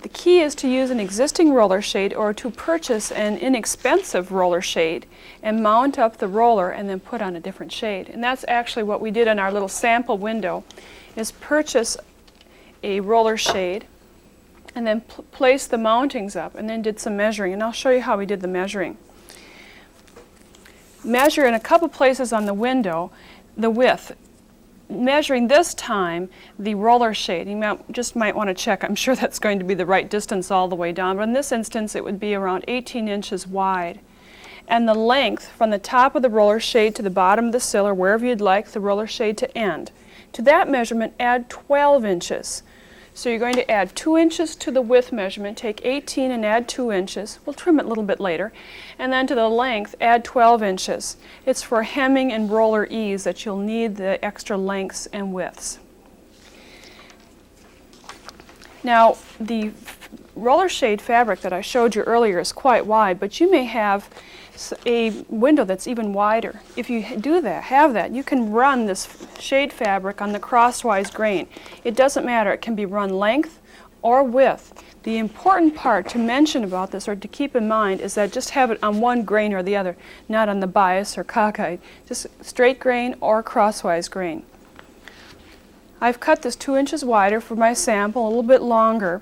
The key is to use an existing roller shade or to purchase an inexpensive roller shade and mount up the roller and then put on a different shade. And that's actually what we did in our little sample window, is purchase a roller shade and then place the mountings up and then did some measuring. And I'll show you how we did the measuring. Measure in a couple places on the window the width. Measuring this time the roller shade. You might want to check. I'm sure that's going to be the right distance all the way down, but in this instance it would be around 18 inches wide. And the length from the top of the roller shade to the bottom of the sill, or wherever you'd like the roller shade to end. To that measurement add 12 inches. So you're going to add 2 inches to the width measurement, take 18 and add 2 inches. We'll trim it a little bit later. And then to the length, add 12 inches. It's for hemming and roller ease that you'll need the extra lengths and widths. Now, the roller shade fabric that I showed you earlier is quite wide, but you may have a window that's even wider. If you have that, you can run this shade fabric on the crosswise grain. It doesn't matter. It can be run length or width. The important part to mention about this, or to keep in mind, is that just have it on one grain or the other, not on the bias or cockeyed. Just straight grain or crosswise grain. I've cut this 2 inches wider for my sample, a little bit longer.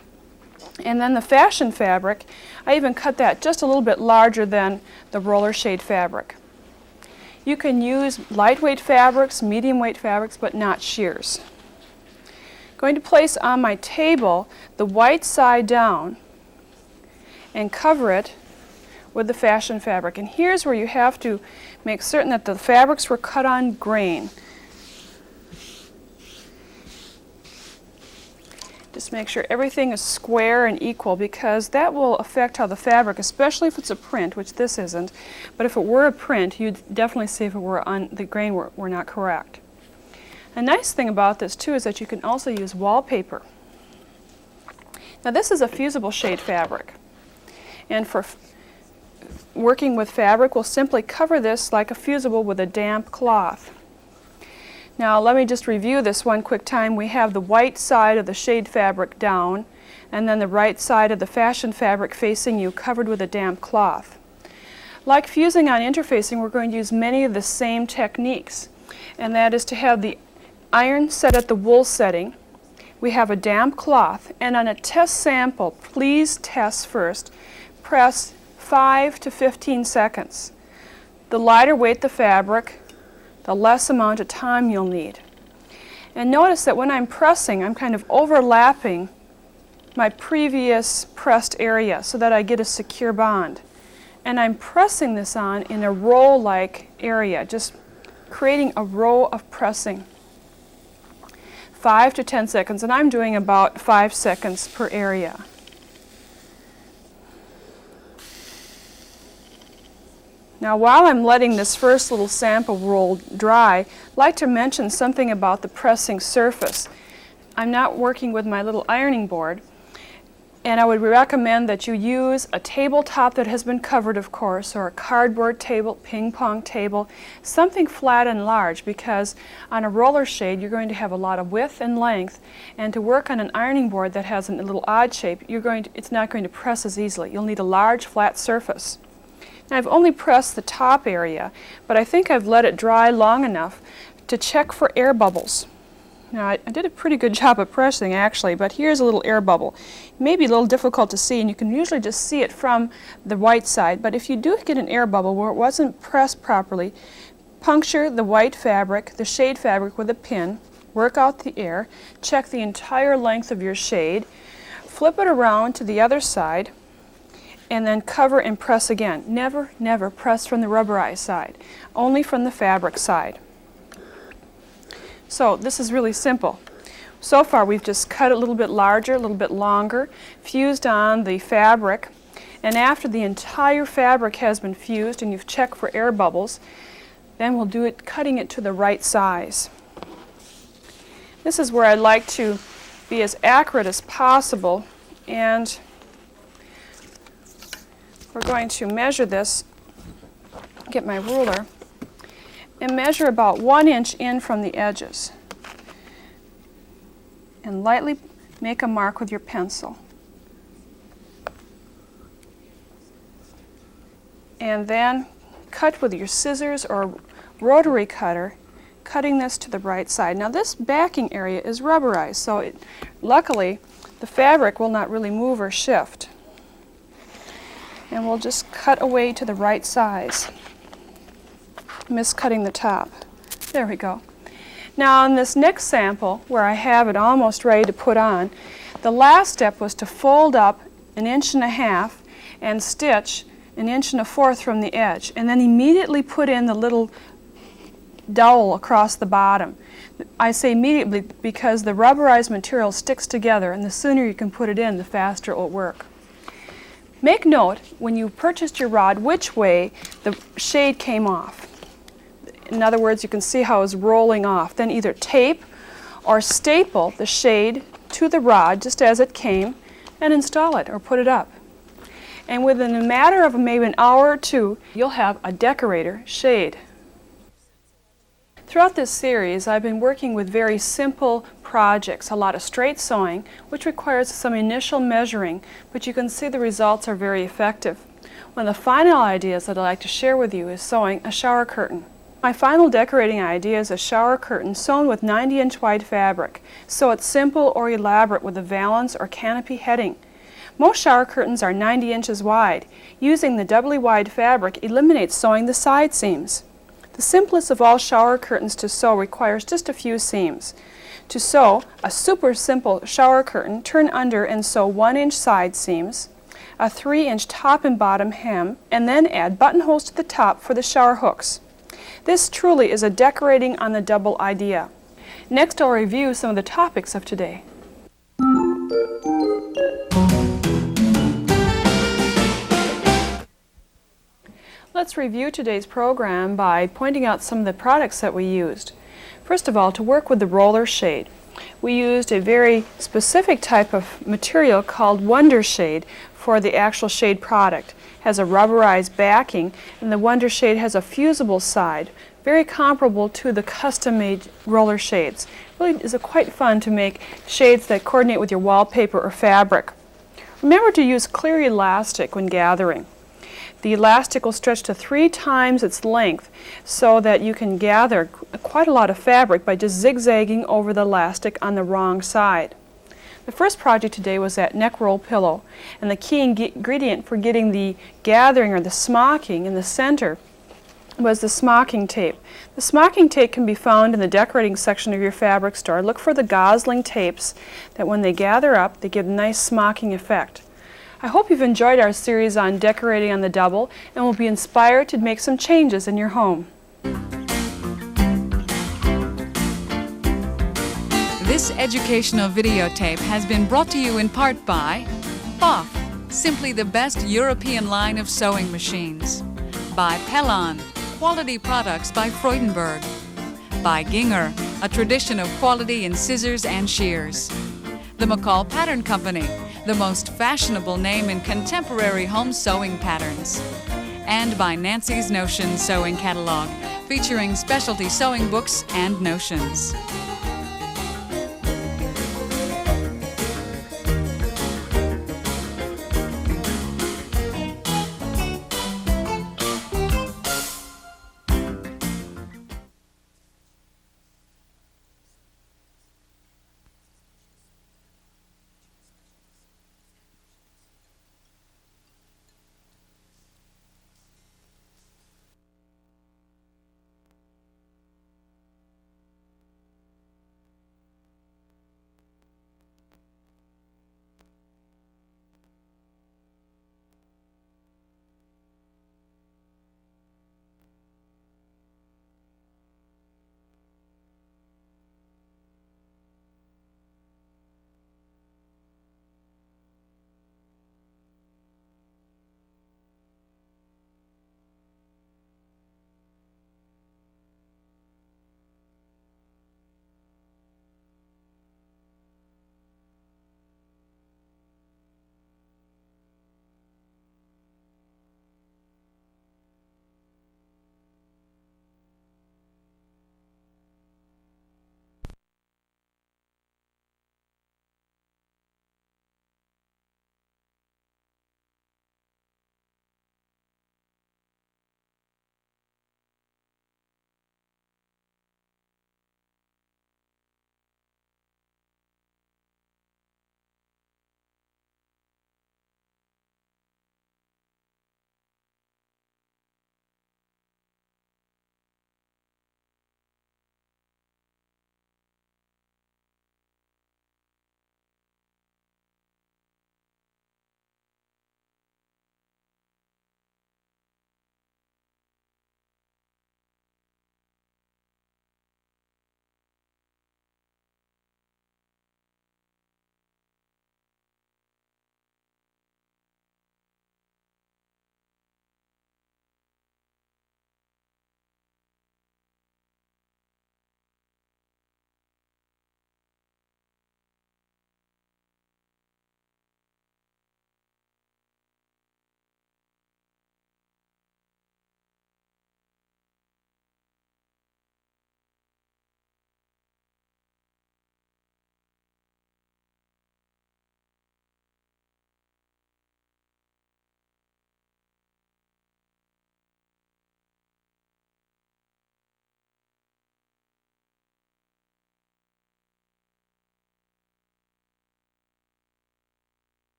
And then the fashion fabric, I even cut that just a little bit larger than the roller shade fabric. You can use lightweight fabrics, medium weight fabrics, but not shears. Going to place on my table the white side down and cover it with the fashion fabric. And here's where you have to make certain that the fabrics were cut on grain. Just make sure everything is square and equal, because that will affect how the fabric, especially if it's a print, which this isn't, but if it were a print, you'd definitely see if it were on the grain were not correct. A nice thing about this too is that you can also use wallpaper. Now this is a fusible shade fabric, and for working with fabric, we'll simply cover this like a fusible with a damp cloth. Now let me just review this one quick time. We have the white side of the shade fabric down, and then the right side of the fashion fabric facing you, covered with a damp cloth. Like fusing on interfacing, we're going to use many of the same techniques, and that is to have the iron set at the wool setting. We have a damp cloth, and on a test sample, please test first. Press 5 to 15 seconds. The lighter weight the fabric, the less amount of time you'll need. And notice that when I'm pressing, I'm kind of overlapping my previous pressed area so that I get a secure bond. And I'm pressing this on in a roll-like area, just creating a row of pressing. 5 to 10 seconds, and I'm doing about 5 seconds per area. Now while I'm letting this first little sample roll dry, I'd like to mention something about the pressing surface. I'm not working with my little ironing board, and I would recommend that you use a tabletop that has been covered, of course, or a cardboard table, ping pong table, something flat and large, because on a roller shade you're going to have a lot of width and length, and to work on an ironing board that has a little odd shape, it's not going to press as easily. You'll need a large flat surface. Now I've only pressed the top area, but I think I've let it dry long enough to check for air bubbles. Now I did a pretty good job of pressing actually, but here's a little air bubble. It may be a little difficult to see, and you can usually just see it from the white side, but if you do get an air bubble where it wasn't pressed properly, puncture the white fabric, the shade fabric, with a pin, work out the air, check the entire length of your shade, flip it around to the other side, and then cover and press again. Never, never press from the rubberized side, only from the fabric side. So this is really simple. So far we've just cut it a little bit larger, a little bit longer, fused on the fabric, and after the entire fabric has been fused and you've checked for air bubbles, then we'll do it cutting it to the right size. This is where I like to be as accurate as possible, and we're going to measure this, get my ruler, and measure about 1 inch in from the edges. And lightly make a mark with your pencil. And then cut with your scissors or rotary cutter, cutting this to the right side. Now this backing area is rubberized, so luckily the fabric will not really move or shift. And we'll just cut away to the right size, miscutting the top. There we go. Now on this next sample, where I have it almost ready to put on, the last step was to fold up 1.5 inches and stitch 1 1/4 inches from the edge, and then immediately put in the little dowel across the bottom. I say immediately because the rubberized material sticks together, and the sooner you can put it in, the faster it will work. Make note, when you purchased your rod, which way the shade came off. In other words, you can see how it's rolling off. Then either tape or staple the shade to the rod just as it came and install it or put it up. And within a matter of maybe an hour or two, you'll have a decorator shade. Throughout this series, I've been working with very simple projects, a lot of straight sewing, which requires some initial measuring, but you can see the results are very effective. One of the final ideas that I'd like to share with you is sewing a shower curtain. My final decorating idea is a shower curtain sewn with 90-inch wide fabric, so it's simple or elaborate with a valance or canopy heading. Most shower curtains are 90 inches wide. Using the doubly wide fabric eliminates sewing the side seams. The simplest of all shower curtains to sew requires just a few seams. To sew a super simple shower curtain, turn under and sew 1-inch side seams, a 3-inch top and bottom hem, and then add buttonholes to the top for the shower hooks. This truly is a decorating on the double idea. Next, I'll review some of the topics of today. Let's review today's program by pointing out some of the products that we used. First of all, to work with the roller shade, we used a very specific type of material called Wonder Shade for the actual shade product. It has a rubberized backing, and the Wonder Shade has a fusible side, very comparable to the custom-made roller shades. It really is quite fun to make shades that coordinate with your wallpaper or fabric. Remember to use clear elastic when gathering. The elastic will stretch to 3 times its length so that you can gather quite a lot of fabric by just zigzagging over the elastic on the wrong side. The first project today was that neckroll pillow, and the key ingredient for getting the gathering or the smocking in the center was the smocking tape. The smocking tape can be found in the decorating section of your fabric store. Look for the gosling tapes that when they gather up, they give a nice smocking effect. I hope you've enjoyed our series on decorating on the double and will be inspired to make some changes in your home. This educational videotape has been brought to you in part by pouf, simply the best European line of sewing machines. By Pellon, quality products by Freudenberg. By Ginger, a tradition of quality in scissors and shears. The McCall Pattern Company, the most fashionable name in contemporary home sewing patterns. And by Nancy's Notion Sewing Catalog, featuring specialty sewing books and notions.